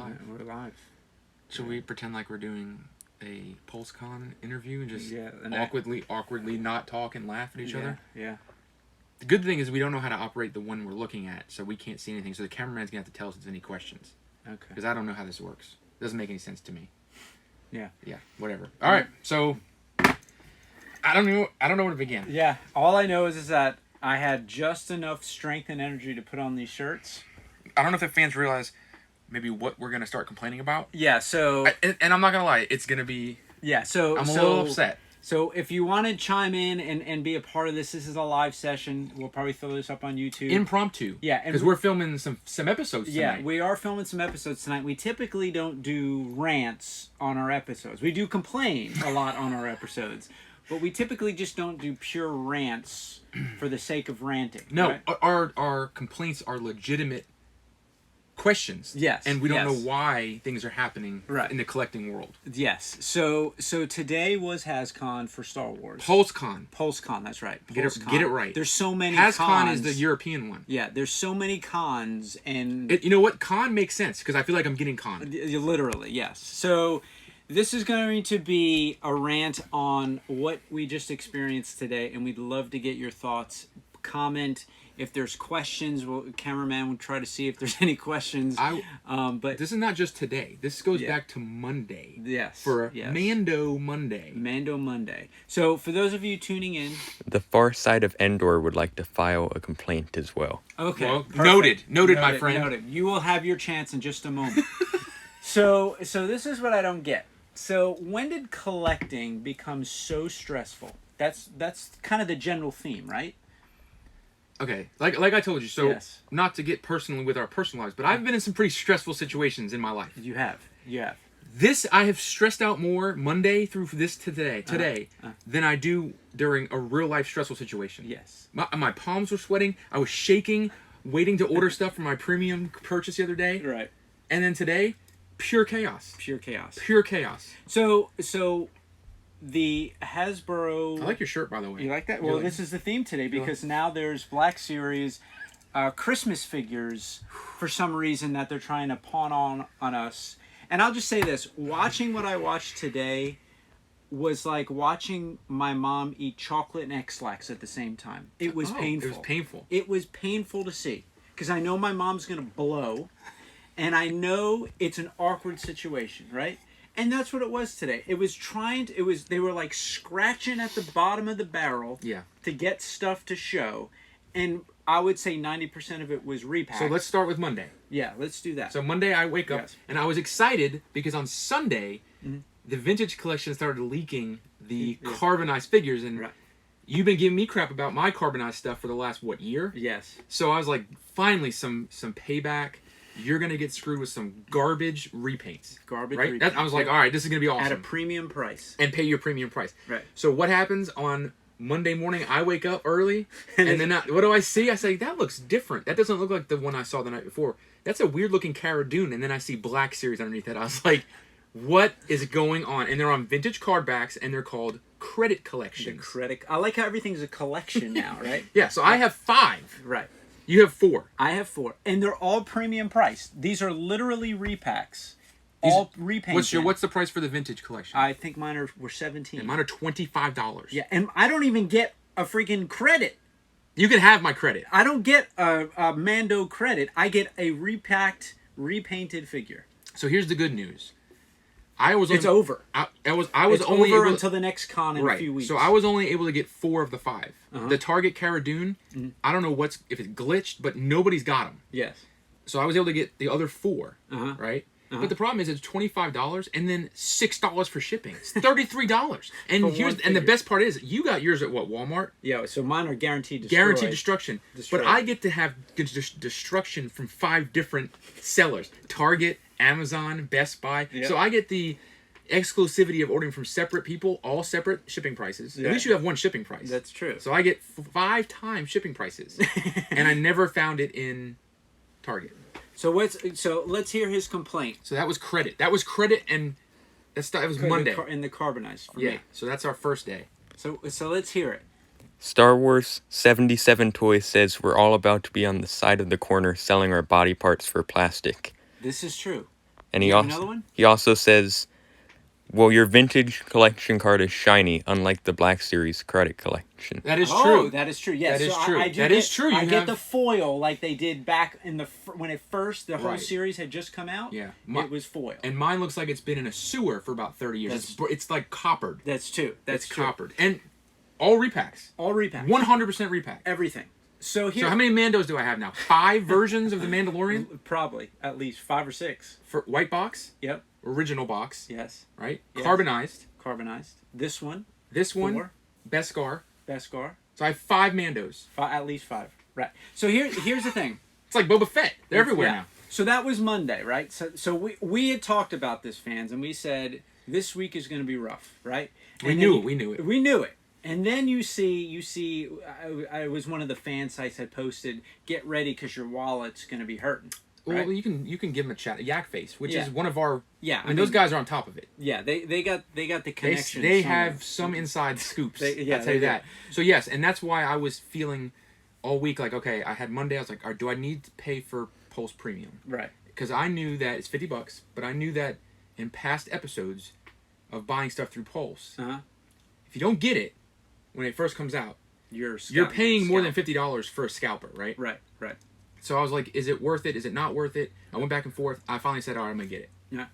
live. We're live. Should we pretend like we're doing a PulseCon interview and just and awkwardly not talk and laugh at each other? Yeah. The good thing is we don't know how to operate the one we're looking at, so we can't see anything. So the cameraman's gonna have to tell us if there's any questions. Okay. Because I don't know how this works. It doesn't make any sense to me. Yeah. Yeah. Whatever. All right. So I don't know where to begin. Yeah. All I know is that I had just enough strength and energy to put on these shirts. I don't know if the fans realize maybe what we're gonna start complaining about. Yeah. So. And I'm not gonna lie, it's gonna be. Yeah. So I'm a little upset. So if you want to chime in and be a part of this is a live session. We'll probably throw this up on YouTube. Impromptu. Yeah. Because we're filming some episodes tonight. Yeah, we are filming some episodes tonight. We typically don't do rants on our episodes. We do complain a lot on our episodes. But we typically just don't do pure rants for the sake of ranting. No, right? our complaints are legitimate questions. Yes. And we don't know why things are happening in the collecting world. Yes. So today was HasCon for Star Wars. PulseCon, that's right. Get it right. There's so many HasCon cons. is the European one. Yeah, there's so many cons and... you know what? Con makes sense because I feel like I'm getting con. Literally, yes. So this is going to be a rant on what we just experienced today, and we'd love to get your thoughts. Comment if there's questions. Cameraman will try to see if there's any questions. But this is not just today. This goes back to Monday. Yes. For Mando Monday. Mando Monday. So for those of you tuning in, the far side of Endor would like to file a complaint as well. Okay. Well, noted, my friend. Noted. You will have your chance in just a moment. So this is what I don't get. So when did collecting become so stressful? That's kind of the general theme, right? Okay, like I told you, so not to get personally with our personal lives, but I've been in some pretty stressful situations in my life. You have. This, I have stressed out more Monday through this today than I do during a real life stressful situation. Yes. My palms were sweating. I was shaking, waiting to order stuff for my premium purchase the other day. Right. And then today, pure chaos. Pure chaos. Pure chaos. So the Hasbro... I like your shirt, by the way. You like that? Well, this is the theme today because now there's Black Series Christmas figures for some reason that they're trying to pawn on us. And I'll just say this. Watching what I watched today was like watching my mom eat chocolate and X-Lax at the same time. It was painful. It was painful. It was painful to see because I know my mom's going to blow and I know it's an awkward situation, right? And that's what it was today. It was they were like scratching at the bottom of the barrel to get stuff to show. And I would say 90% of it was repacked. So let's start with Monday. Yeah, let's do that. So Monday I wake up and I was excited because on Sunday, the vintage collection started leaking the carbonized figures. And you've been giving me crap about my carbonized stuff for the last, year? Yes. So I was like, finally some payback. You're going to get screwed with some garbage repaints. Repaints. I was like, all right, this is going to be awesome. At a premium price. And pay your premium price. Right. So what happens on Monday morning? I wake up early, and then what do I see? I say, that looks different. That doesn't look like the one I saw the night before. That's a weird-looking Cara Dune, and then I see Black Series underneath it. I was like, what is going on? And they're on vintage card backs, and they're called credit collections. I like how everything's a collection now, right? Yeah, so I have 5. Right. You have 4. I have 4. And they're all premium priced. These are literally repacks. All repainted. What's the price for the vintage collection? I think mine were $17. And mine are $25. Yeah, and I don't even get a freaking credit. You can have my credit. I don't get a Mando credit. I get a repacked, repainted figure. So here's the good news. It's over. I was only over until the next con in a few weeks. So I was only able to get 4 of the 5. The Target Cara Dune, I don't know if it's glitched, but nobody's got them. Yes. So I was able to get the other 4, right? But the problem is it's $25 and then $6 for shipping. It's $33. And the best part is you got yours at Walmart? Yeah, so mine are guaranteed destruction. But I get to have destruction from 5 different sellers. Target, Amazon, Best Buy. Yeah. So I get the exclusivity of ordering from separate people, all separate shipping prices. Yeah. At least you have one shipping price. That's true. So I get 5 times shipping prices. And I never found it in Target. So let's hear his complaint. So that was credit. And that was Monday. In the carbonized for me. So that's our first day. So let's hear it. Star Wars 77 Toys says we're all about to be on the side of the corner selling our body parts for plastic. This is true. And You have another one? he also says, well, your vintage collection card is shiny, unlike the Black Series credit collection. That is Oh, true. that is true. Yes, That is so true. I do That get, is true. I You get have- the foil like they did back in when it first the whole Right. series had just come out. Yeah. It was foil. And mine looks like it's been in a sewer for about 30 years. It's like coppered. That's true. That's It's true. coppered. And all repacks. All repack. 100% repack. Everything. So here. So how many Mandos do I have now? 5 versions of the Mandalorian? Probably at least 5 or 6. For white box, Yep. original box, Yes. right? Yes. Carbonized. Carbonized. This one. This one, 4. Beskar. Beskar. So I have 5 Mandos. At least 5. Right. So here's the thing. It's like Boba Fett. They're everywhere Yeah. now. So that was Monday, right? So we had talked about this, fans, and we said this week is going to be rough, right? We And knew then it. We knew it. We knew it. And then you see, I was one of the fan sites had posted, get ready because your wallet's going to be hurting. Right? Well, you can give them a yak face, which Yeah. is one of our. Yeah, I mean, those guys are on top of it. Yeah, they got the connection. They somewhere. have some inside scoops. Yeah, I'll tell they you do. that. So yes, and that's why I was feeling all week like, okay, I had Monday. I was like, all right, do I need to pay for Pulse Premium? Right. Because I knew that it's $50, but I knew that in past episodes of buying stuff through Pulse, Uh-huh. if you don't get it when it first comes out, You're paying more than $50 for a scalper, right? Right. Right. So I was like, is it worth it? Is it not worth it? I went back and forth. I finally said, all right, I'm gonna get it. Yeah.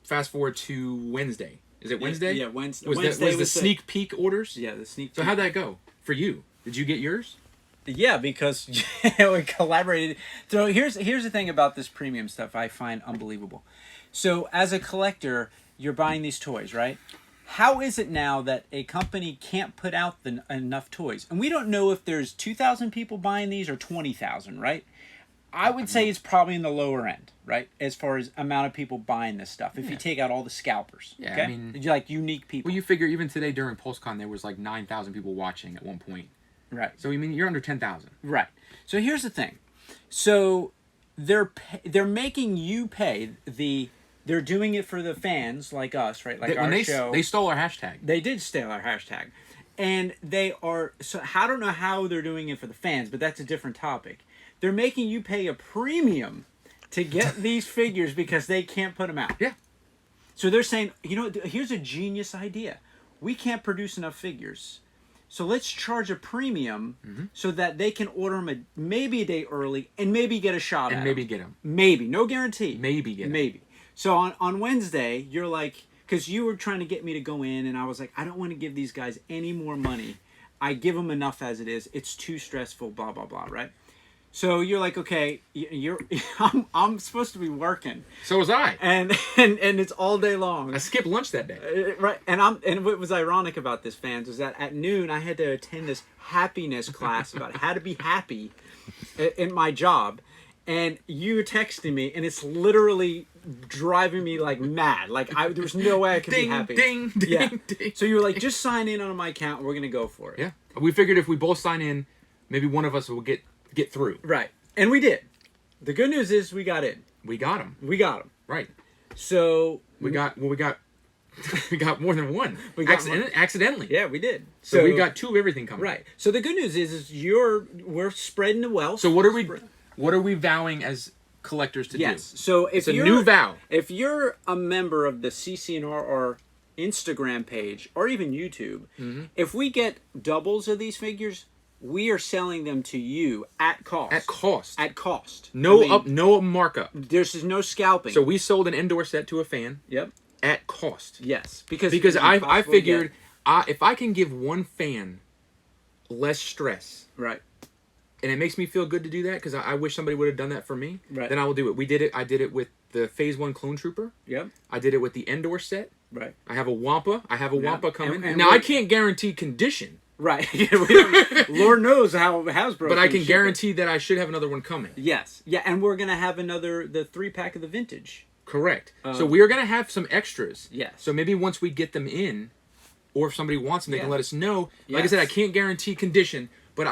Fast forward to Wednesday. Is it Wednesday? Yeah, Wednesday. Was Wednesday the sneak peek orders? Yeah, the sneak. So how'd that go for you? Did you get yours? Yeah, because we collaborated. So here's the thing about this premium stuff I find unbelievable. So as a collector, you're buying these toys, right? How is it now that a company can't put out enough toys? And we don't know if there's 2,000 people buying these or 20,000, right? I would say it's probably in the lower end, right? As far as amount of people buying this stuff. If you take out all the scalpers, Yeah, okay? I mean- like unique people. Well, you figure even today during PulseCon there was like 9,000 people watching at one point. Right. So I mean you're under 10,000. Right. So here's the thing. So they're making you pay the. They're doing it for the fans like us, right? Like our show. They stole our hashtag. They did steal our hashtag, and they are. So I don't know how they're doing it for the fans, but that's a different topic. They're making you pay a premium to get these figures because they can't put them out. Yeah. So they're saying, here's a genius idea. We can't produce enough figures. So let's charge a premium so that they can order them maybe a day early and maybe get a shot at And maybe get them. Maybe. No guarantee. Maybe get 'em. Maybe. So on Wednesday, you're like, because you were trying to get me to go in, and I was like, I don't want to give these guys any more money. I give them enough as it is. It's too stressful, blah, blah, blah, right? So you're like, okay, I'm supposed to be working. So was I. And it's all day long. I skipped lunch that day. Right, and what was ironic about this, fans, was that at noon I had to attend this happiness class about how to be happy in my job, and you were texting me, and it's literally driving me like mad. Like there was no way I could Ding, be happy. ding, ding, Yeah. ding. So you were like, just sign in on my account, and we're gonna go for it. Yeah. We figured if we both sign in, maybe one of us will get through. Right, and we did. The good news is we got in. We got them. We got them. Right. So We got we got more than one. We got accidentally. yeah, we did. So we got 2 of everything coming. right. So the good news is we're spreading the wealth. So what are we vowing as collectors to Yes. do? So if It's a you're new vow. If you're a member of the CCNR Instagram page or even YouTube, if we get doubles of these figures, we are selling them to you at cost. At cost. At cost. No markup. There's no scalping. So we sold an Endor set to a fan Yep. at cost. Yes. Because it's I impossible to figured if I can give one fan less stress, get. Right. and it makes me feel good to do that because I wish somebody would have done that for me, Right. then I will do it. We did it. I did it with the Phase 1 Clone Trooper. Yep. I did it with the Endor set. Right. I have a Wampa. Wampa coming. And now, I we're- can't guarantee condition, Right. Lord knows how Hasbro. but I can guarantee that I should have another one coming. Yes. Yeah, and we're gonna have the 3-pack of the vintage. Correct. So we are going to have some extras. Yes. So maybe once we get them in, or if somebody wants them, they can Yeah. let us know. Like I said, I can't guarantee condition, but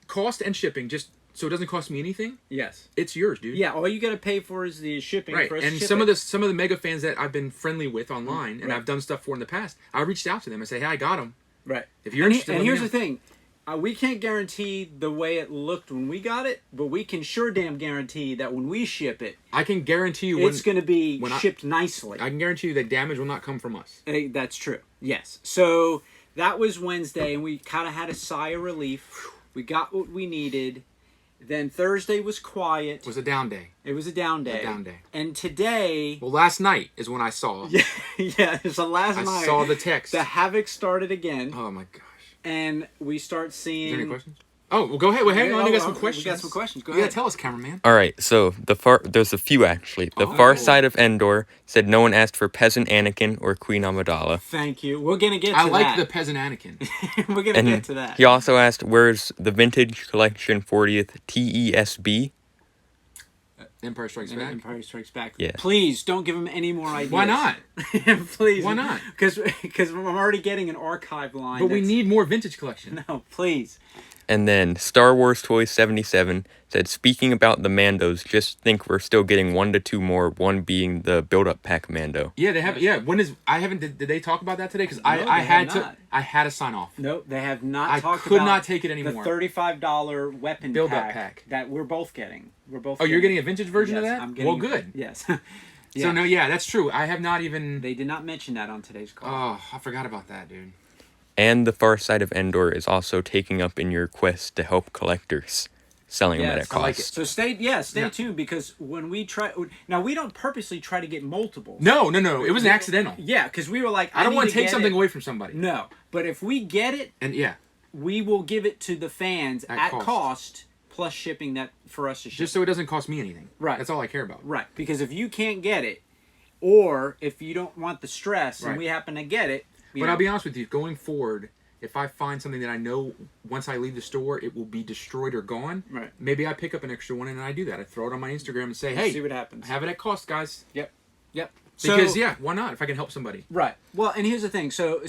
cost and shipping, just so it doesn't cost me anything. Yes. It's yours, dude. Yeah. All you gotta pay for is the shipping. Right. For us to And ship some it. of the mega fans that I've been friendly with online and Right. I've done stuff for in the past, I reached out to them and say, hey, I got them. Right. If you're and interested, and let me here's know. the thing, we can't guarantee the way it looked when we got it, but we can sure damn guarantee that when we ship it, I can guarantee you it's going to be shipped nicely. I can guarantee you that damage will not come from us. That's true. Yes. So that was Wednesday, and we kind of had a sigh of relief. We got what we needed. Then Thursday was quiet. It was a down day. It was a down day. A down day. And today... Well, last night is when I saw. Yeah, it was the last night. I saw the text. The havoc started again. Oh, my gosh. And we start seeing... Is there any questions? Oh, well, go ahead. Well, hang on. You got some questions. We got some questions. Go ahead. ahead. Tell us, cameraman. All right, so there's a few actually. The Far Side of Endor said no one asked for Peasant Anakin or Queen Amidala. Thank you. We're gonna get to that. I like the Peasant Anakin. We're gonna get to that. He also asked, "Where's the Vintage Collection 40th TESB?" Empire Strikes Back. Empire Strikes Back. Yeah. Please don't give him any more ideas. Why not? Please. Why not? Because I'm already getting an archive line. But we need more vintage collection. No, please. And then Star Wars Toys 77 said, "Speaking about the Mandos, just think we're still getting 1 to 2 more. One being the build-up pack Mando." Yeah, they have. Yeah, when is? I haven't. Did they talk about that today? Because No, I had to. not. I had to sign off. No, they have not I talked could about not take it anymore. the $35 weapon Build-up pack that we're both getting. We're both. Oh, you're getting a vintage version of Yes, that? I'm getting, Well, good. Yes. So no, yeah, that's true. I have not even. They did not mention that on today's call. Oh, I forgot about that, dude. And the Far Side of Endor is also taking up in your quest to help collectors, selling them at a Yes, cost. I like it. So stay tuned, because when we try, now we don't purposely try to get multiples. No. It was an accidental. Yeah, because we were like, I don't want to take get something it. away from somebody. No, but if we get it, And yeah, we will give it to the fans at cost plus shipping that for us to ship. just so it doesn't cost me anything. Right. That's all I care about. Right, because if you can't get it, or if you don't want the stress and Right. we happen to get it, But I'll be honest with you, going forward, if I find something that I know once I leave the store it will be destroyed or gone, Right. maybe I pick up an extra one and I do that. I throw it on my Instagram and say, hey, see what happens. have it at cost, guys. Yep. Because So- yeah, why not? If I can help somebody. Right. Well, and here's the thing. So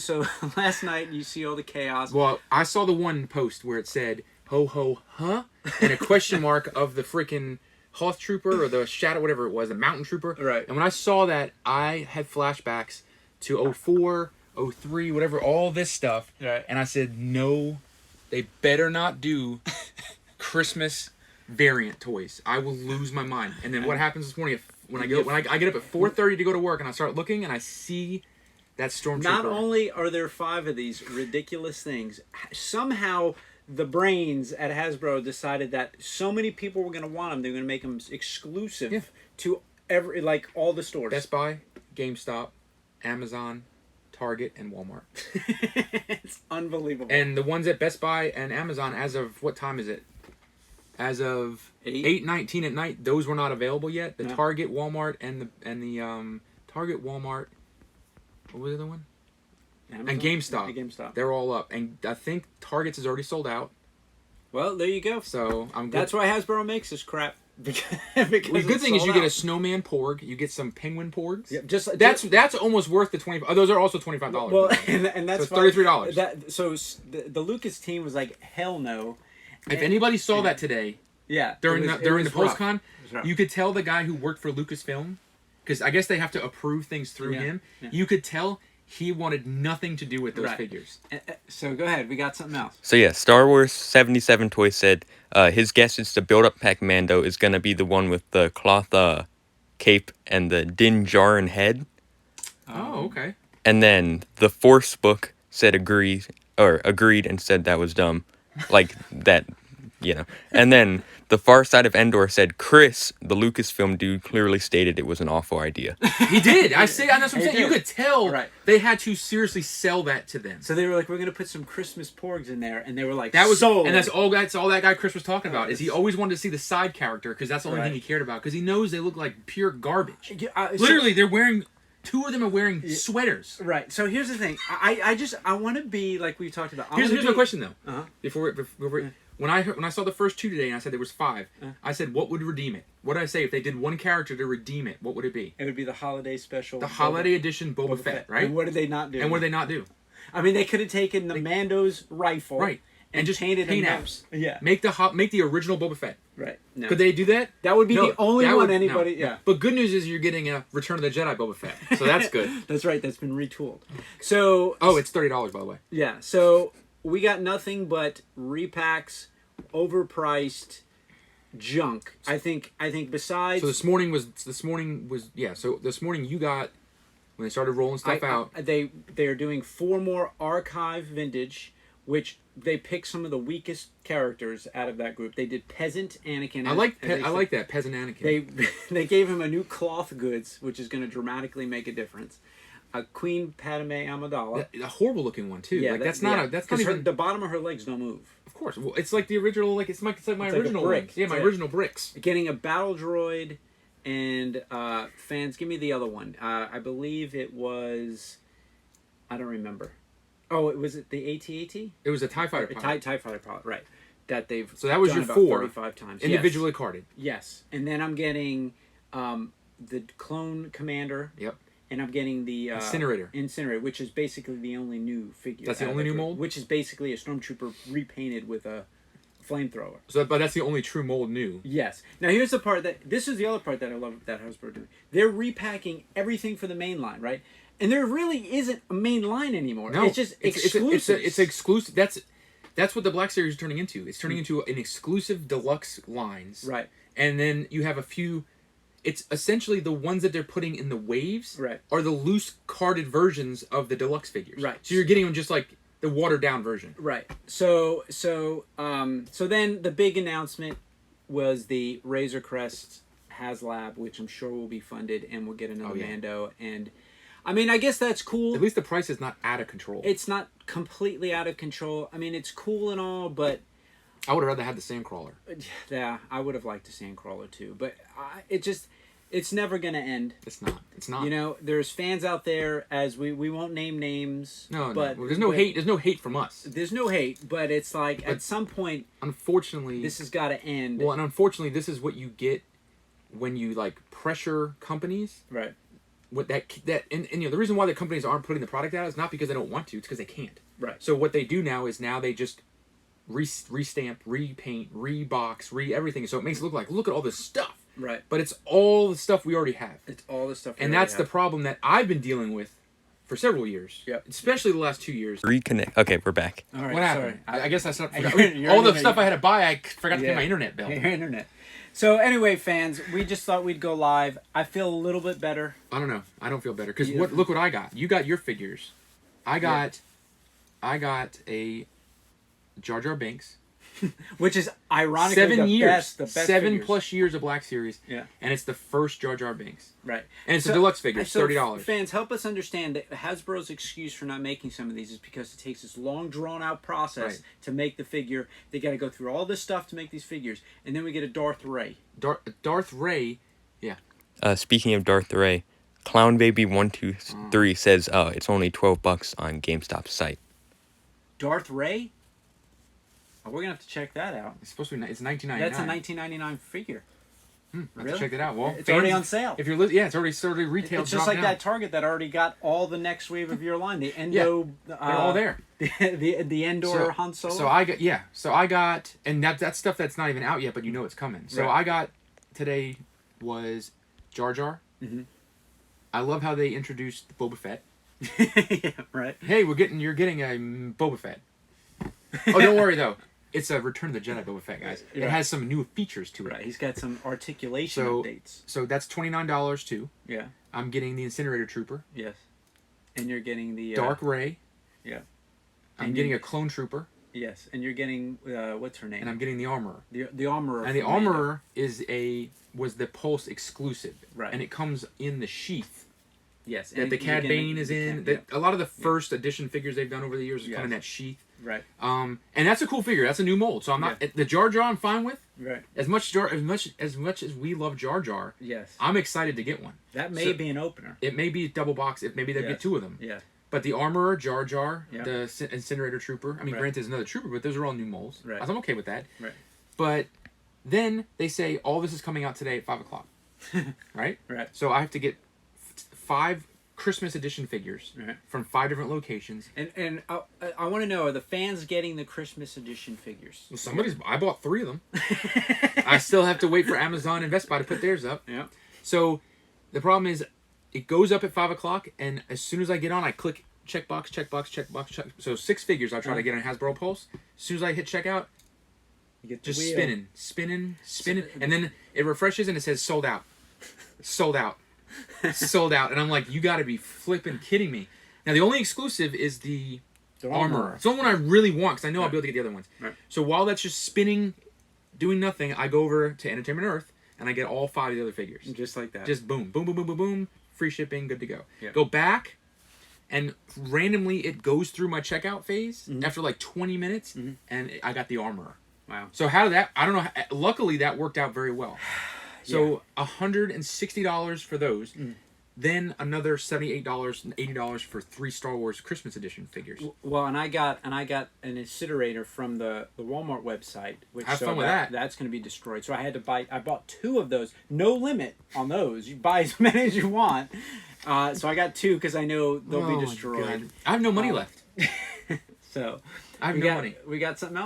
last night you see all the chaos. Well, I saw the one post where it said ho ho huh and a question mark of the freaking Hoth Trooper or the Shadow, whatever it was, the Mountain Trooper. Right. And when I saw that, I had flashbacks to 04, 03, whatever, all this stuff. Right. And I said, no, they better not do Christmas variant toys. I will lose my mind. And then what happens this morning? When I get up at 4:30 to go to work and I start looking and I see that Stormtrooper. Not only are there 5 of these ridiculous things, somehow the brains at Hasbro decided that so many people were going to want them, they're going to make them exclusive to all the stores. Best Buy, GameStop, Amazon, Target, and Walmart. It's unbelievable. And the ones at Best Buy and Amazon, as of what time is it? As of 8:19 at night, those were not available yet. The Target, Walmart, and the Target, Walmart. What was the other one? Amazon? And GameStop. Yeah, GameStop. They're all up, and I think Target's is already sold out. Well, there you go. So I'm good. That's why Hasbro makes this crap. because Well, the good it's thing is sold you get a out. snowman porg, you get some penguin porgs. Yeah, That's almost worth the $25. Those are also $25. Well, and that's So it's $33. So the Lucas team was like, hell no. If anybody saw that today Yeah. during the rough. PostCon, It was rough. you could tell the guy who worked for Lucasfilm, because I guess they have to approve things through him. Yeah. You could tell he wanted nothing to do with those Right. figures. So go ahead. We got something else. So yeah, Star Wars 77 Toy said his guess is the build-up pack Mando is going to be the one with the cloth cape and the Din Djarin head. Oh, okay. And then the Force book said agreed and said that was dumb. Like that, And then the Far Side of Endor said Chris, the Lucasfilm dude, clearly stated it was an awful idea. He did. That's what I'm saying. You did. could tell they had to seriously sell that to them. So they were like, we're going to put some Christmas porgs in there. And they were like, That was sold. and that's all that guy Chris was talking about. Is he always wanted to see the side character because that's the only thing he cared about because he knows they look like pure garbage. Literally, they're wearing. 2 of them are wearing sweaters. Right. So here's the thing. I want to be like we talked about. Here's my question though. Uh-huh. Before when I saw the first 2 today and I said there was 5, I said what would redeem it? What did I say if they did one character to redeem it? What would it be? It would be the holiday special. The holiday edition Boba Fett, right? And what did they not do? And what did they not do? I mean, they could have taken the Mando's rifle, Right, and just painted paint him apps. Yeah. Make the original Boba Fett. Right. No. Could they do that? That would be No, the only that one would- anybody. no. Yeah. But good news is you're getting a Return of the Jedi Boba Fett, so that's good. That's right. That's been retooled. So. Oh, it's $30 by the way. Yeah. So we got nothing but repacks, overpriced junk. I think besides. So this morning was yeah. So this morning you got when they started rolling stuff out. They are doing 4 more archive vintage, which they picked some of the weakest characters out of that group. They did Peasant Anakin. I like that Peasant Anakin. They gave him a new cloth goods, which is going to dramatically make a difference. Queen Padme Amidala. A horrible looking one too. Yeah, like, that's not even the bottom of her legs don't move. Of course, well, it's like the original. Like it's my original brick. Yeah, my original bricks. Getting a battle droid, and fans, give me the other one. I believe it was. I don't remember. Oh, was it the AT-AT? It was a TIE fighter pilot. TIE fighter pilot, right? That they've so that was done your about 4 35 times individually carded. Yes, and then I'm getting the clone commander. Yep. And I'm getting the incinerator, which is basically the only new figure. That's the only new mold. Which is basically a stormtrooper repainted with a flamethrower. So, but that's the only true mold new. Yes. Now here's the part this is the other part that I love that Hasbro doing. They're repacking everything for the main line, right? And there really isn't a main line anymore. No, it's just exclusive. It's exclusive. That's what the Black Series is turning into. It's turning into an exclusive deluxe lines. Right. And then you have a few. It's essentially the ones that they're putting in the waves. Right. Are the loose carded versions of the deluxe figures. Right. So you're getting them just like the watered down version. Right. So then the big announcement was the Razor Crest HasLab, which I'm sure will be funded, and we'll get another Mando. And I mean, I guess that's cool. At least the price is not out of control. It's not completely out of control. I mean, it's cool and all, but I would have rather had the Sandcrawler. Yeah, I would have liked the Sandcrawler too, but it's never going to end. It's not. You know, there's fans out there, as we won't name names. No, but no. There's no hate. There's no hate from us. There's no hate, but it's like at some point, unfortunately, this has got to end. Well, and unfortunately, this is what you get when you like pressure companies. Right. What and you know the reason why the companies aren't putting the product out is not because they don't want to. It's because they can't. Right. So what they do now is they just restamp, repaint, rebox, everything. So it makes it look at all this stuff. Right. But it's all the stuff we already have. It's all the stuff. And that's the problem that I've been dealing with for several years. Yeah. Especially the last 2 years. Reconnect. Okay, we're back. All right. What happened? Sorry. I guess I stopped. Your all the internet, stuff I had to buy, I forgot to pay my internet bill. Your internet. So anyway, fans, we just thought we'd go live. I feel a little bit better. I don't know. I don't feel better because look what I got. You got your figures. I got a Jar Jar Binks. Which is ironically 7 years. the best 7 figures. plus years of Black Series. Yeah. And it's the first Jar Jar Binks. Right. And it's a deluxe figure. It's $30. Fans, help us understand that Hasbro's excuse for not making some of these is because it takes this long, drawn-out process to make the figure. They got to go through all this stuff to make these figures. And then we get a Darth Ray. Darth Ray, yeah. Speaking of Darth Ray, Clown Baby 123 says it's only $12 on GameStop's site. Darth Ray? Oh, we're gonna have to check that out. It's supposed to be. It's $19.99. That's a $19.99 figure. Really? Have to check that out. Well, it's already on sale. If you're it's already retail. It's just like that Target that already got all the next wave of your line. The Endo. They're all there. The Endor Han Solo. So I got, and that's stuff that's not even out yet, but you know it's coming. So I got today was Jar Jar. Mm-hmm. I love how they introduced Boba Fett. Yeah, right. Hey, you're getting a Boba Fett. Oh, don't worry though. It's a Return of the Jedi Boba Fett, guys. Yeah. It has some new features to it. Right. He's got some articulation updates. So that's $29 too. Yeah. I'm getting the Incinerator Trooper. Yes. And you're getting the Dark Ray. Yeah. I'm getting a Clone Trooper. Yes, and you're getting what's her name? And I'm getting the Armorer. The Armorer. And the Armorer was the Pulse exclusive. Right. And it comes in the sheath. Yes. That the Cad Bane is in. A lot of the first edition figures they've done over the years come in that sheath. Right. And that's a cool figure. That's a new mold. So I'm not the Jar Jar. I'm fine with. Right. As much as we love Jar Jar. Yes. I'm excited to get one. That may be an opener. It may be a double box. Maybe they'll get 2 of them. Yeah. But the Armorer, Jar Jar, the Incinerator Trooper. I mean, granted, it's another trooper, but those are all new molds. Right. I'm okay with that. Right. But then they say all this is coming out today at 5:00. Right. Right. So I have to get 5 Christmas edition figures from 5 different locations. And I want to know, are the fans getting the Christmas edition figures? Well, I bought 3 of them. I still have to wait for Amazon and Best Buy to put theirs up. Yeah. So the problem is, it goes up at 5:00, and as soon as I get on, I click checkbox, checkbox, checkbox, check. So 6 figures I try to get on Hasbro Pulse. As soon as I hit checkout, You get the just wheel. spinning, and then it refreshes and it says sold out, sold out, sold out, and I'm like, you got to be flipping kidding me. Now the only exclusive is the Armorer. It's the only one I really want because I know I'll be able to get the other ones. Right. So while that's just spinning, doing nothing, I go over to Entertainment Earth and I get all 5 of the other figures. Just like that. Just boom, boom, boom, boom, boom, boom, free shipping, good to go. Yeah. Go back, and randomly it goes through my checkout phase after like 20 minutes, and I got the Armorer. Wow. So how did that? I don't know. Luckily, that worked out very well. So $160 for those. Then another $78 and $80 for 3 Star Wars Christmas Edition figures. Well, and I got an incinerator from the Walmart website, which Have fun with that. That's going to be destroyed. So I had to buy. I bought 2 of those. No limit on those. You buy as many as you want. So I got 2 because I know they'll be destroyed. God. I have no money left. So I have no money. We got something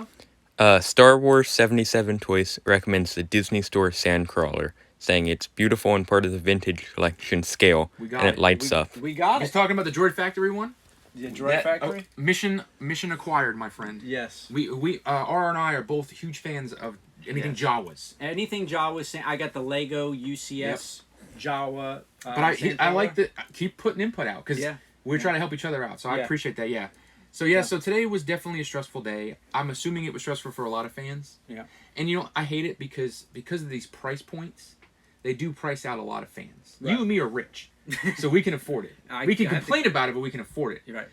else. Star Wars 77 Toys recommends the Disney Store Sandcrawler, saying it's beautiful and part of the vintage collection scale, and it lights up. We got He's it. talking about the Droid Factory one. The Droid Factory. Mission acquired, my friend. Yes. We R and I are both huge fans of anything Jawas. Anything Jawa. I got the Lego UCS Jawa. But I like that. Keep putting input out because we're trying to help each other out. So I appreciate that. Yeah. So so today was definitely a stressful day. I'm assuming it was stressful for a lot of fans. Yeah. And I hate it because of these price points, they do price out a lot of fans. Right. You and me are rich, so we can afford it. We can complain about it, but we can afford it. You're right.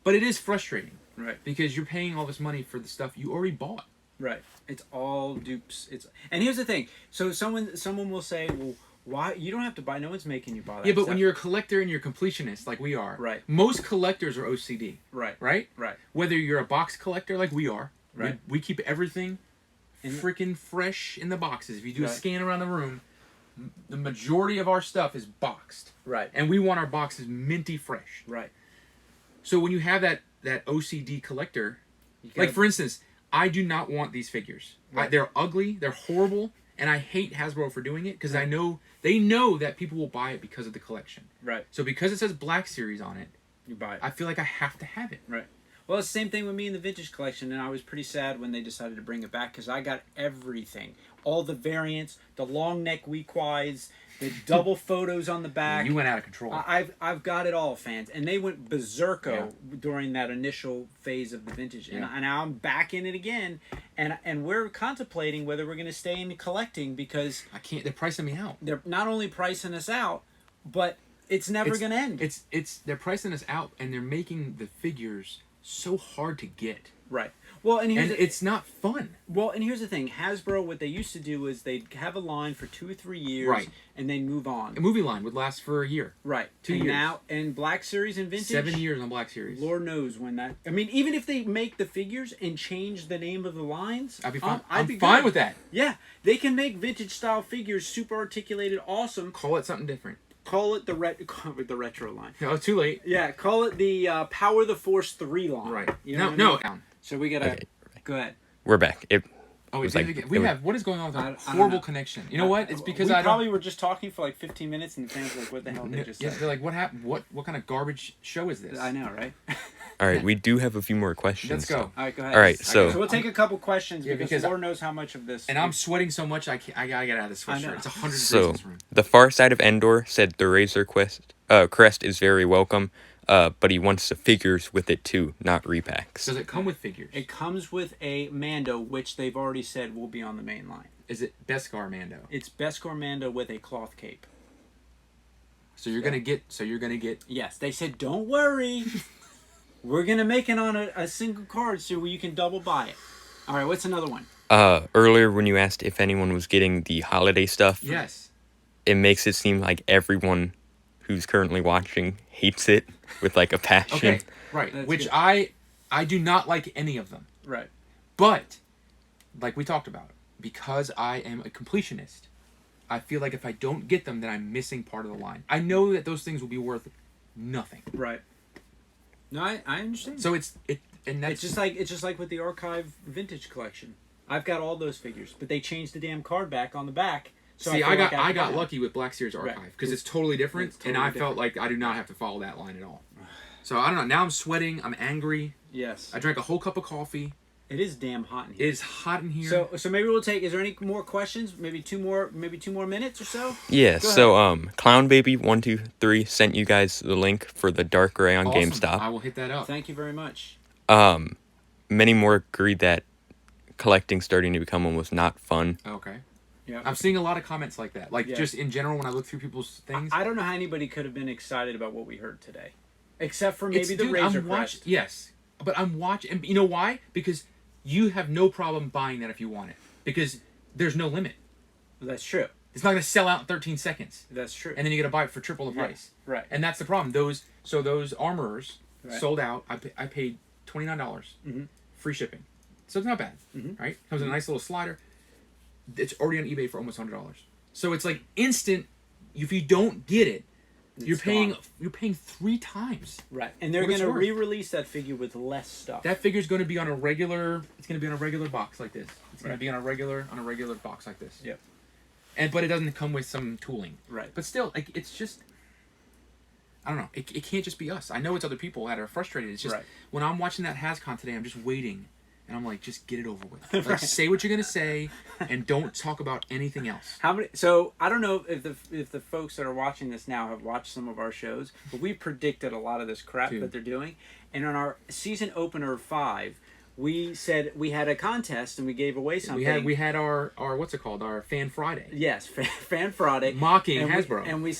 But it is frustrating. Right. Because you're paying all this money for the stuff you already bought. Right. It's all dupes. And here's the thing. So someone will say, well, why you don't have to buy? No one's making you buy that. Yeah, but stuff. when you're a collector and you're a completionist like we are, Right. Most collectors are OCD. Right. Right. Right. Whether you're a box collector like we are, Right. we keep everything freaking fresh in the boxes. If you do a scan around the room, the majority of our stuff is boxed. Right. And we want our boxes minty fresh. Right. So when you have that OCD collector, like for instance, I do not want these figures. Right. They're ugly, they're horrible, and I hate Hasbro for doing it because I know they know that people will buy it because of the collection. Right. So because it says Black Series on it, You buy it. I feel like I have to have it. Right. Well, it's the same thing with me in the vintage collection, and I was pretty sad when they decided to bring it back because I got everything. All the variants, the long neck weak-wides, the double photos on the back. You went out of control. I've got it all, fans. And they went berserko during that initial phase of the vintage. And now I'm back in it again. And we're contemplating whether we're going to stay in collecting because... I can't. They're pricing me out. They're not only pricing us out, but it's never going to end. They're pricing us out, and they're making the figures so hard to get. Right. Well, and it's not fun. Well, and here's the thing: Hasbro, what they used to do is they'd have a line for 2 or 3 years, Right. and then move on. A movie line would last for a year. Right. 2 and years. Now, and Black Series and Vintage. 7 years on Black Series. Lord knows when that. I mean, even if they make the figures and change the name of the lines, I'd be fine. I'd I'm be fine good. with that. Yeah, they can make vintage style figures, super articulated, awesome. Call it something different. Call it the retro line. No, it's too late. Yeah, call it the Power the Force 3 line. Right. You know No. what I mean? So we gotta go ahead. We're back. Oh, was we like- have. What is going on with I a don't horrible know. connection? You know what? It's because we I probably were just talking for like 15 minutes, and the fans were like, "What the hell did they just Yeah, say?" they're like, what happened? What kind of garbage show is this? I know, right? All right, we do have a few more questions. Let's go. All right, go ahead. All right, So so we'll take a couple questions Yeah, because because Lord knows how much of this. And I'm sweating so much, I gotta get out of this I sweatshirt. know. It's 100 degrees so in this room. the far side of Endor said the Razor crest is very welcome, but he wants the figures with it too, not repacks. Does it come with figures? It comes with a Mando, which they've already said will be on the main line. Is it Beskar Mando? It's Beskar Mando with a cloth cape. So you're gonna get. Yes, they said, don't worry. We're going to make it on a single card so you can double buy it. All right, what's another one? Earlier when you asked if anyone was getting the holiday stuff, Yes. it makes it seem like everyone who's currently watching hates it with like a passion. Okay. Right. That's Which good. I do not like any of them. Right. But, like we talked about, because I am a completionist, I feel like if I don't get them, then I'm missing part of the line. I know that those things will be worth nothing. Right. No, I understand. So it's just like with the archive vintage collection. I've got all those figures, but they changed the damn card back on the back. So see, I I feel got like lucky with Black Series Archive Right. because it's totally different, It's totally and I different. felt like I do not have to follow that line at all. So I don't know. Now I'm sweating. I'm angry. Yes. I drank a whole cup of coffee. It is damn hot in It here. is hot in here. So maybe we'll take. Is there any more questions? Maybe two more minutes or so. Yeah, Go so Clown Baby 123 sent you guys the link for the dark gray on Awesome. GameStop. I will hit that up. Thank you very much. Many more agreed that collecting starting to become almost not fun. Okay. Yeah. I'm seeing a lot of comments like that. Like Yeah. just in general when I look through people's things. I don't know how anybody could have been excited about what we heard today, except for maybe It's- the dude, Razor I'm Crest. Yes, but I'm watching, and you know why? Because you have no problem buying that if you want it, because there's no limit. That's true. It's not going to sell out in 13 seconds, That's true. and then you got to buy it for triple the Yeah, price. right. And that's the problem. Those armorers Right. sold out. I paid $29, free shipping, so it's not bad. Right? Comes in a nice little slider. It's already on eBay for almost $100. So it's like instant. If you don't get it, you're paying 3 times. Right, and they're what it's going to worth. re-release that figure with less stuff. That figure's going to be on a regular. It's going to be on a regular box like this. It's going Right. to be on a regular box like this. Yep. But it doesn't come with some tooling. Right. But still, like it's just. I don't know. It can't just be us. I know it's other people that are frustrated. It's just Right. when I'm watching that HasCon today, I'm just waiting, and I'm like, just get it over with. Like, Right. say what you're gonna say, and don't talk about anything else. How many? So I don't know if the folks that are watching this now have watched some of our shows, but we predicted a lot of this crap Dude. that they're doing. And on our season opener 5, we said we had a contest and we gave away something. We had our what's it called? Our Fan Friday. Yes, Fan Friday. Mocking and Hasbro. And we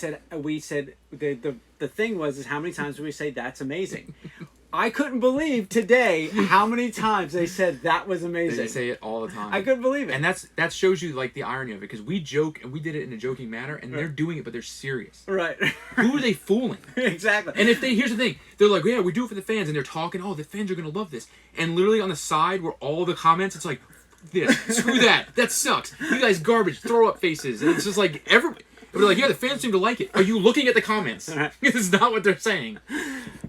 said the thing was is how many times did we say that's amazing? I couldn't believe today how many times they said that was amazing. They say it all the time. I couldn't believe it. And that shows you like the irony of it, because we joke and we did it in a joking manner, and they're doing it, but they're serious. Right. Who are they fooling? Exactly. And here's the thing, they're like, yeah, we do it for the fans, and they're talking, oh, the fans are gonna love this, and literally on the side where all the comments, it's like, this, screw that sucks, you guys garbage, throw up faces, and it's just like everybody. They're like, yeah, the fans seem to like it. Are you looking at the comments? This is not what they're saying.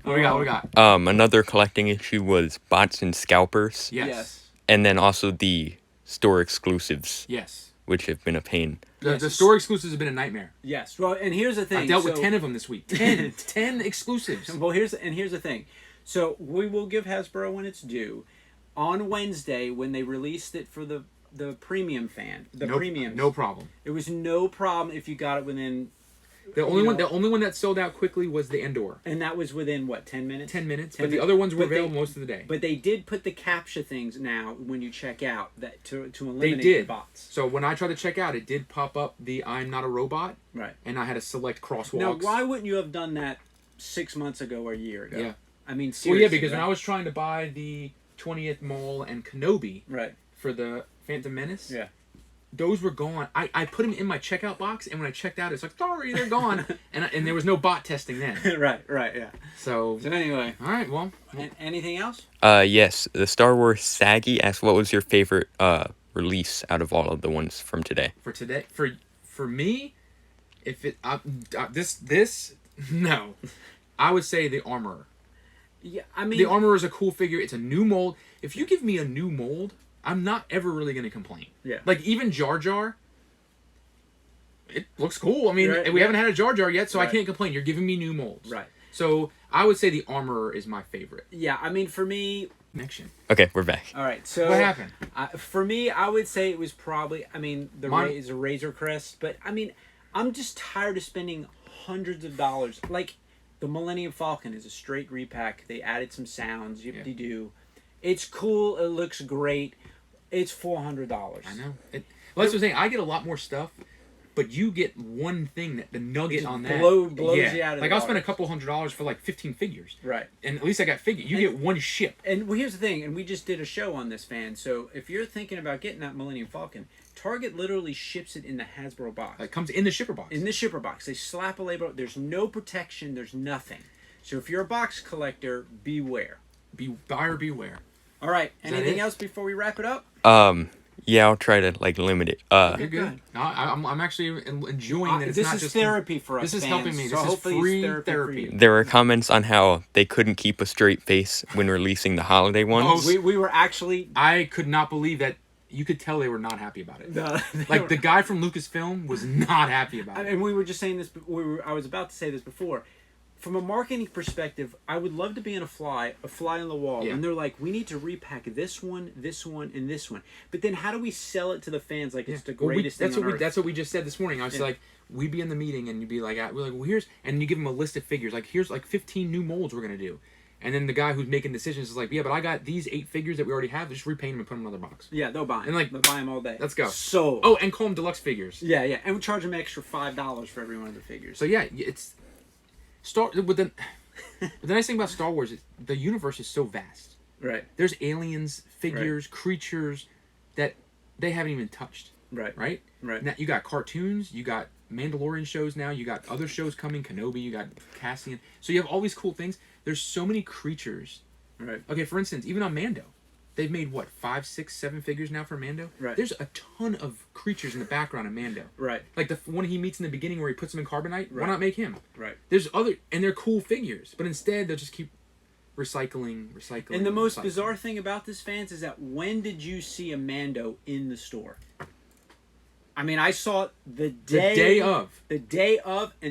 What we got? Another collecting issue was bots and scalpers. Yes. And then also the store exclusives, Yes. which have been a pain. The store exclusives have been a nightmare. Yes. Well, and here's the thing. I dealt with 10 of them this week. 10 exclusives. Well, here's the thing. So we will give Hasbro when it's due. On Wednesday, when they released it for the premium fan, premiums, No problem. it was no problem if you got it within. The only one that sold out quickly was the Endor. And that was within what, 10 minutes? 10 minutes. But But the they- other ones were but they- available most of the day. But they did put the CAPTCHA things now when you check out that to They eliminate did. the bots. So when I tried to check out, it did pop up the I'm not a robot, Right. and I had to select crosswalks. Now, why wouldn't you have done that 6 months ago or a year ago? Yeah. I mean, Well, seriously. yeah, because right? when I was trying to buy the 20th Mall and Kenobi Right. for the Phantom Menace, Yeah. those were gone. I put them in my checkout box, and when I checked out, it's like, sorry, they're gone. and there was no bot testing then. right, yeah. So, So anyway, all right, well. anything else? Yes, the Star Wars Saggy asked what was your favorite release out of all of the ones from today. For today, for me, if it this no, I would say the Armorer. Yeah, I mean, The Armorer is a cool figure. It's a new mold. If you give me a new mold, I'm not ever really going to complain. Yeah. Like even Jar Jar, it looks cool. I mean, Right, we yeah. haven't had a Jar Jar yet, so Right. I can't complain. You're giving me new molds. Right. So I would say the Armorer is my favorite. Yeah, I mean, for me, Connection. Okay, we're back. all right. So What happened? For me, I would say it was probably. I mean, Mine- is a Razor Crest, but I mean, I'm just tired of spending hundreds of dollars. Like the Millennium Falcon is a straight repack. They added some sounds. Yippity doo. It's cool. It looks great. It's $400. I know. Well, that's what I'm saying. I get a lot more stuff, but you get one thing that the nugget Just on that blows you out of like the I'll spend a water. couple $100s for like 15 figures, Right. and at least I got figure. You get one ship. And well, here's the thing, and we just did a show on this, fan. So if you're thinking about getting that Millennium Falcon, Target literally ships it in the Hasbro box. It comes in the shipper box. In the shipper box. They slap a label. There's no protection. There's nothing. So if you're a box collector, beware. Buyer beware. All right. that Anything it? else before we wrap it up? Yeah, I'll try to like limit it. You're good. good. No, I'm actually enjoying that. It's This not is just therapy for us. This is fans, helping me. So This is hopefully it's free therapy. therapy. For you. There were comments on how they couldn't keep a straight face when releasing the holiday ones. We were actually. I could not believe that. You could tell they were not happy about it. They Like were- the guy from Lucasfilm was not happy about it. And we were just saying this. I was about to say this before. from a marketing perspective, I would love to be a fly on the wall, Yeah. and they're like, we need to repack this one, and this one. But then how do we sell it to the fans like it's the greatest thing on earth? That's what we just said this morning. I was like, we'd be in the meeting and you'd be like, we're like, well, here's, and you give them a list of figures. Like, here's like 15 new molds we're going to do. And then the guy who's making decisions is like, yeah, but I got these 8 figures that we already have. Just repaint them and put them in another box. Yeah, they'll buy them. And like, they'll buy them all day. Let's go. So. Oh, and call them deluxe figures. Yeah, yeah. And we charge them extra $5 for every one of the figures. So yeah, it's with the nice thing about Star Wars is the universe is so vast. Right. There's aliens, figures, creatures that they haven't even touched. Right. Right? Right. Now, you got cartoons, you got Mandalorian shows now, you got other shows coming, Kenobi, you got Cassian. So you have all these cool things. There's so many creatures. Right. Okay, for instance, even on Mando, they've made what, 5, 6, 7 figures now for Mando? Right. There's a ton of creatures in the background of Mando. Right. Like the one he meets in the beginning where he puts them in carbonite. Right. Why not make him? Right. There's other, and they're cool figures, but instead they'll just keep recycling. And the most recycling. bizarre thing about this, fans, is that when did you see a Mando in the store? I mean, I saw it the day of, and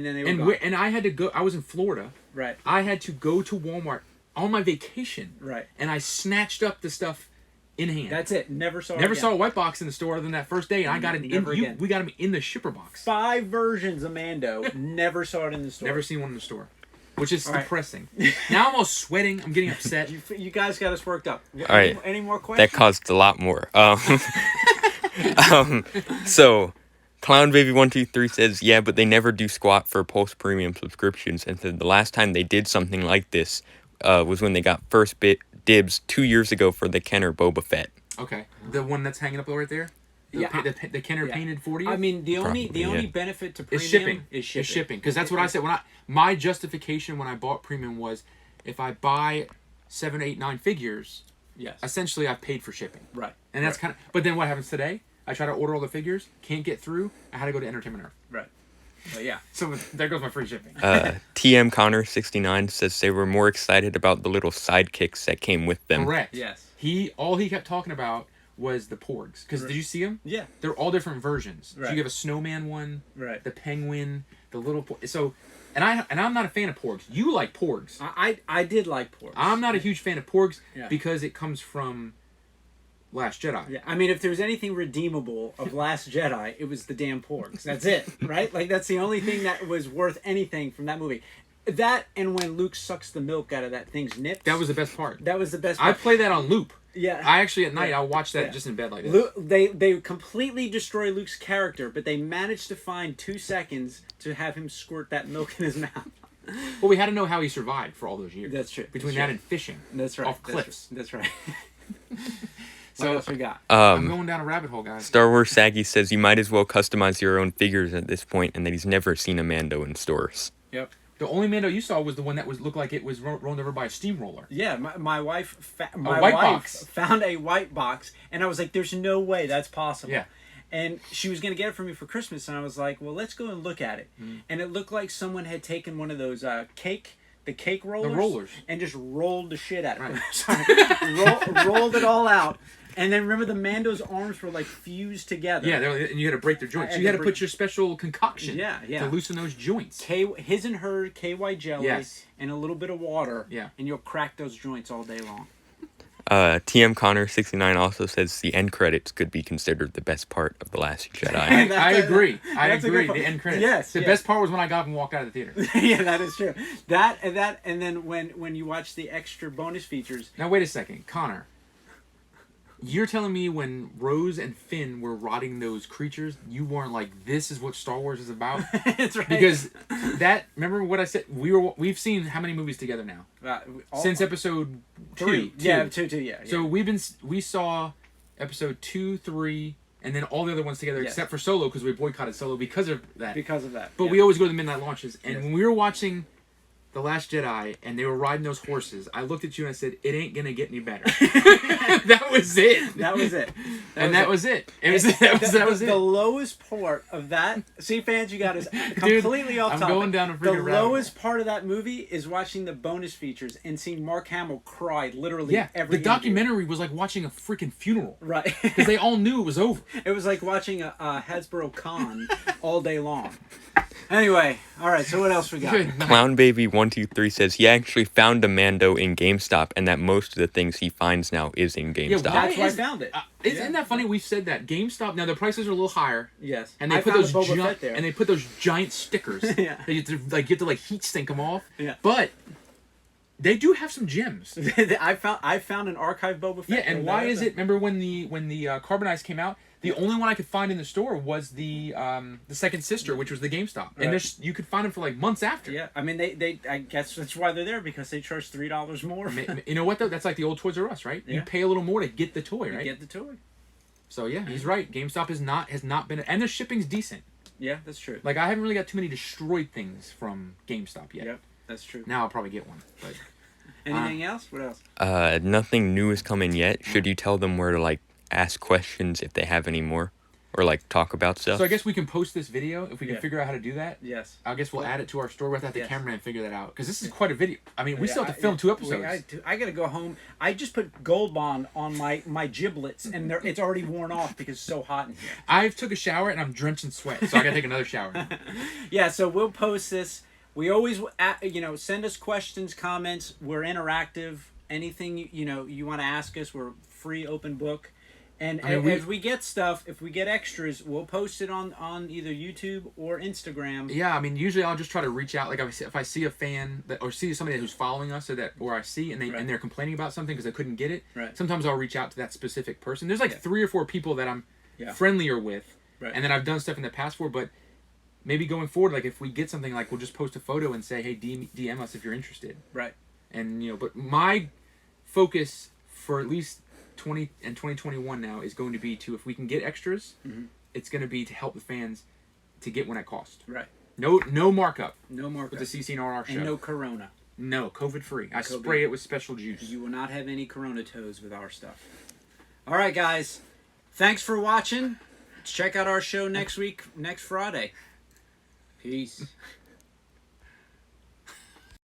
then they were gone. And I had to go. I was in Florida. Right. I had to go to Walmart on my vacation. Right. And I snatched up the stuff in hand. That's it. Never saw a white box in the store other than that first day, and I got it in. We got him in the shipper box. 5 versions of Mando. Never saw it in the store. Never seen one in the store, which is depressing. Now I'm all sweating. I'm getting upset. You guys got us worked up. All right. Any more questions? That caused a lot more. So, Clown Baby 123 says, yeah, but they never do squat for post premium subscriptions, and said the last time they did something like this was when they got first dibs 2 years ago for the Kenner Boba Fett. Okay, the one that's hanging up right there. The Kenner painted 40. I mean, the only benefit to premium is shipping. Because that's what I said my justification when I bought premium was, if I buy 7, 8, 9 figures, essentially I've paid for shipping. Right. And that's kind of. But then what happens today? I try to order all the figures, can't get through. I had to go to Entertainment Earth. Right. But yeah. So there goes my free shipping. TM Connor 69 says they were more excited about the little sidekicks that came with them. Correct. Yes. All he kept talking about was the porgs. Because did you see them? Yeah. They're all different versions. Right. So you have a snowman one. Right. The penguin. The little. So, and I'm not a fan of porgs. You like porgs. I did like porgs. I'm not a huge fan of porgs Yeah. because it comes from Last Jedi. Yeah, I mean, if there was anything redeemable of Last Jedi, it was the damn porgs. That's it, right? Like, that's the only thing that was worth anything from that movie. That, and when Luke sucks the milk out of that thing's nips. That was the best part. That was the best I part. play that on loop. Yeah. I actually, at night, I'll watch that just in bed like this. Luke, they completely destroy Luke's character, but they managed to find 2 seconds to have him squirt that milk in his mouth. Well, we had to know how he survived for all those years. That's true. Between that and fishing. That's right. Off cliffs. That's right. So, what else we got? I'm going down a rabbit hole, guys. Star Wars Saggy says you might as well customize your own figures at this point, and that he's never seen a Mando in stores. Yep. The only Mando you saw was the one that looked like it was rolled over by a steamroller. Yeah, my wife box. found a white box, and I was like, "There's no way that's possible." Yeah. And she was gonna get it for me for Christmas, and I was like, "Well, let's go and look at it." And it looked like someone had taken one of those cake rollers, and just rolled the shit out of it. Right. Sorry, rolled it all out. And then remember, the Mando's arms were like fused together. Yeah, and you had to break their joints. So you had to put your special concoction to loosen those joints. His and her KY jelly and a little bit of water. Yeah. And you'll crack those joints all day long. TM Connor 69 also says the end credits could be considered the best part of The Last Jedi. I agree. That's a good point. The end credits. Yes. The best part was when I got up and walked out of the theater. Yeah, that is true. That, and then when you watch the extra bonus features. Now wait a second, Connor. You're telling me when Rose and Finn were rotting those creatures, you weren't like, this is what Star Wars is about? That's right. Because remember what I said? We've seen how many movies together now? Since episode 3. Yeah, two, yeah. So we saw episode 2, 3, and then all the other ones together except for Solo, because we boycotted Solo because of that. But we always go to the midnight launches, and when we were watching The Last Jedi, and they were riding those horses, I looked at you and I said, it ain't gonna get any better. That was it. That was it. That was it. That was it. The lowest part of that, see, fans, you got us completely off topic. I'm going down a freaking rabbit hole. The lowest part of that movie is watching the bonus features and seeing Mark Hamill cry literally every the documentary was like watching a freaking funeral. Right. Because they all knew it was over. It was like watching a Hasbro con all day long. Anyway, all right. So what else we got? Good night. Clown Baby 123 says he actually found a Mando in GameStop, and that most of the things he finds now is in GameStop. That's where I found it. Isn't that funny? We've said that GameStop. Now the prices are a little higher. Yes. And they I put found those a Boba giant Fett there. and they put those giant stickers. Yeah. That you have to like heat sink them off. Yeah. But they do have some gems. I found an archive Boba Fett. Yeah, and why is it? Remember when the carbonized came out? The only one I could find in the store was the second sister, which was the GameStop, and Right. you could find them for like months after. Yeah, I mean they I guess that's why they're there, because they charge $3 more. You know what though? That's like the old Toys R Us, right? Yeah. You pay a little more to get the toy, You right? get the toy. So yeah, he's right. GameStop has not been, and their shipping's decent. Yeah, that's true. Like I haven't really got too many destroyed things from GameStop yet. Yep, that's true. Now I'll probably get one. But Anything else? What else? Nothing new is coming yet. Should you tell them where to like ask questions if they have any more, or like talk about stuff? so I guess we can post this video if we can Yeah. figure out how to do that. Yes. I guess we'll add it to our store. We'll have to Yes. cameraman figure that out because this is quite a video. I mean, we Yeah, still have to film 2 episodes. I gotta go home. I just put Gold Bond on my giblets, and it's already worn off because it's so hot in here. I've took a shower and I'm drenched in sweat, so I gotta take another shower. Yeah, so we'll post this. We always, send us questions, comments. We're interactive. Anything you want to ask us, we're free, open book. And I mean, as we get stuff, if we get extras, we'll post it on either YouTube or Instagram. Yeah, I mean, usually I'll just try to reach out. Like if I see a fan or see somebody who's following us, or I see and Right. they're complaining about something because they couldn't get it. Right. Sometimes I'll reach out to that specific person. There's like 3 or 4 people that I'm Yeah. friendlier with, Right. and that I've done stuff in the past for. But maybe going forward, like if we get something, like we'll just post a photo and say, hey, DM us if you're interested. Right. And but my focus for at least 2021 now is going to be to, if we can get extras, Mhm. it's going to be to help the fans to get one at cost. Right. No markup No more. with the CCNRR show. And no Corona. No, COVID free. I COVID. spray it with special juice. You will not have any Corona toes with our stuff. All right, guys. Thanks for watching. Check out our show next week, next Friday. Peace.